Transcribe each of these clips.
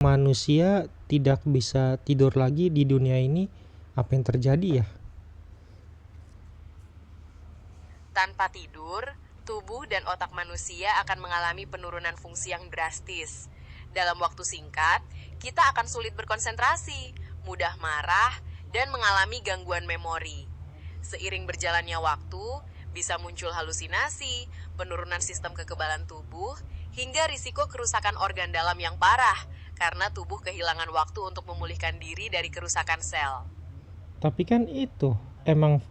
Manusia tidak bisa tidur lagi di dunia ini, apa yang terjadi ya? Tanpa tidur, tubuh dan otak manusia akan mengalami penurunan fungsi yang drastis. Dalam waktu singkat, kita akan sulit berkonsentrasi, mudah marah, dan mengalami gangguan memori. Seiring berjalannya waktu, bisa muncul halusinasi, penurunan sistem kekebalan tubuh, hingga risiko kerusakan organ dalam yang parah, karena tubuh kehilangan waktu untuk memulihkan diri dari kerusakan sel. Tapi kan itu emang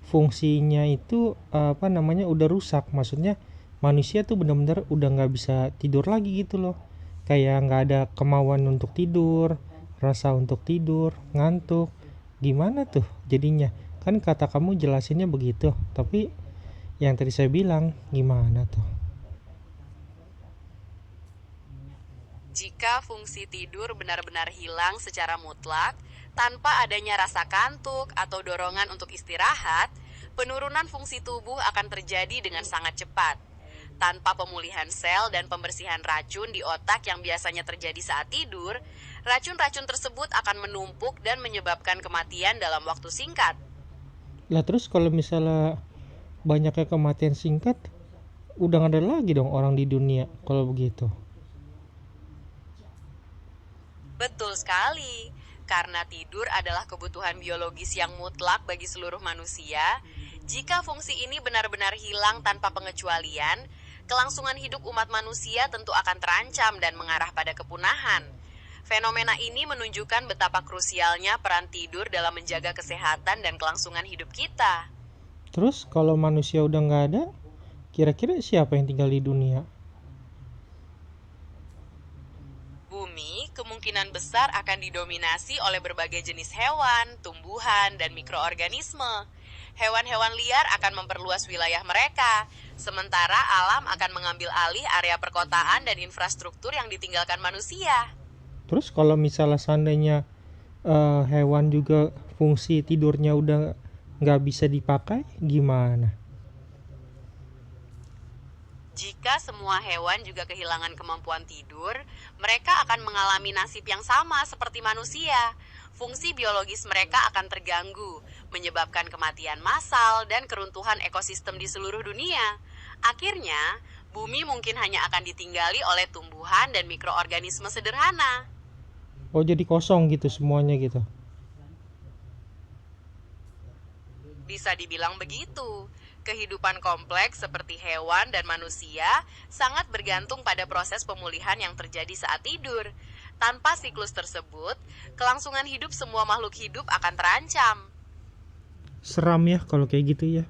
fungsinya itu udah rusak. Maksudnya manusia tuh benar-benar udah nggak bisa tidur lagi gitu loh. Kayak nggak ada kemauan untuk tidur, rasa untuk tidur, ngantuk. Gimana tuh jadinya? Kan kata kamu jelasinnya begitu, tapi yang tadi saya bilang gimana tuh? Jika fungsi tidur benar-benar hilang secara mutlak, tanpa adanya rasa kantuk atau dorongan untuk istirahat, penurunan fungsi tubuh akan terjadi dengan sangat cepat. Tanpa pemulihan sel dan pembersihan racun di otak yang biasanya terjadi saat tidur, racun-racun tersebut akan menumpuk dan menyebabkan kematian dalam waktu singkat. Lah terus kalau misalnya banyaknya kematian singkat, udah nggak ada lagi dong orang di dunia kalau begitu. Betul sekali, karena tidur adalah kebutuhan biologis yang mutlak bagi seluruh manusia. Jika fungsi ini benar-benar hilang tanpa pengecualian, kelangsungan hidup umat manusia tentu akan terancam dan mengarah pada kepunahan. Fenomena ini menunjukkan betapa krusialnya peran tidur dalam menjaga kesehatan dan kelangsungan hidup kita. Terus kalau manusia udah nggak ada, kira-kira siapa yang tinggal di dunia? Bumi kemungkinan besar akan didominasi oleh berbagai jenis hewan, tumbuhan, dan mikroorganisme. Hewan-hewan liar akan memperluas wilayah mereka, sementara alam akan mengambil alih area perkotaan dan infrastruktur yang ditinggalkan manusia. Terus kalau misalnya seandainya hewan juga fungsi tidurnya udah nggak bisa dipakai, gimana? Jika semua hewan juga kehilangan kemampuan tidur, mereka akan mengalami nasib yang sama seperti manusia. Fungsi biologis mereka akan terganggu, menyebabkan kematian massal dan keruntuhan ekosistem di seluruh dunia. Akhirnya, bumi mungkin hanya akan ditinggali oleh tumbuhan dan mikroorganisme sederhana. Oh jadi kosong gitu semuanya gitu. Bisa dibilang begitu. Kehidupan kompleks seperti hewan dan manusia sangat bergantung pada proses pemulihan yang terjadi saat tidur. Tanpa siklus tersebut, kelangsungan hidup semua makhluk hidup akan terancam. Seram ya kalau kayak gitu ya.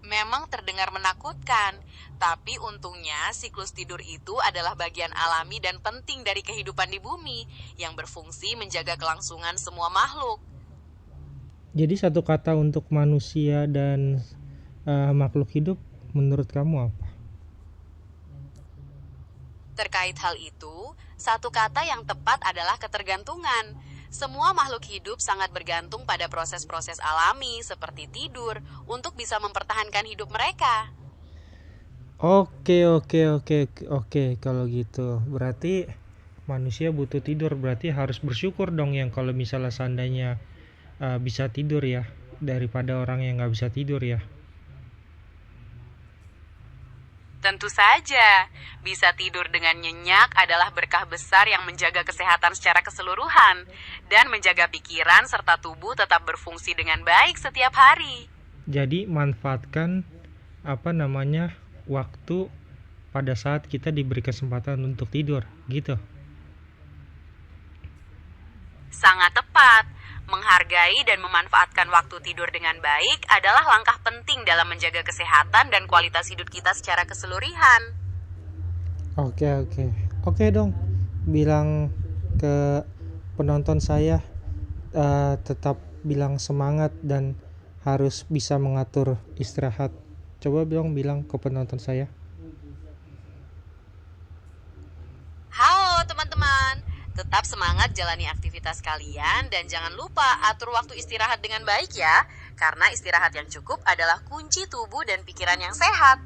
Memang terdengar menakutkan, tapi untungnya siklus tidur itu adalah bagian alami dan penting dari kehidupan di bumi yang berfungsi menjaga kelangsungan semua makhluk. Jadi satu kata untuk manusia dan makhluk hidup menurut kamu apa? Terkait hal itu, satu kata yang tepat adalah ketergantungan. Semua makhluk hidup sangat bergantung pada proses-proses alami seperti tidur untuk bisa mempertahankan hidup mereka. Oke, kalau gitu berarti manusia butuh tidur, berarti harus bersyukur dong yang kalau misalnya seandainya bisa tidur ya, daripada orang yang nggak bisa tidur ya. Tentu saja, bisa tidur dengan nyenyak adalah berkah besar yang menjaga kesehatan secara keseluruhan dan menjaga pikiran serta tubuh tetap berfungsi dengan baik setiap hari. Jadi manfaatkan waktu pada saat kita diberi kesempatan untuk tidur gitu. Sangat tepat. Menghargai dan memanfaatkan waktu tidur dengan baik adalah langkah penting dalam menjaga kesehatan dan kualitas hidup kita secara keseluruhan. Oke dong, bilang ke penonton saya tetap bilang semangat dan harus bisa mengatur istirahat. Coba dong bilang ke penonton saya. Halo teman-teman, tetap semangat jalani aktivitas kalian dan jangan lupa atur waktu istirahat dengan baik ya, karena istirahat yang cukup adalah kunci tubuh dan pikiran yang sehat.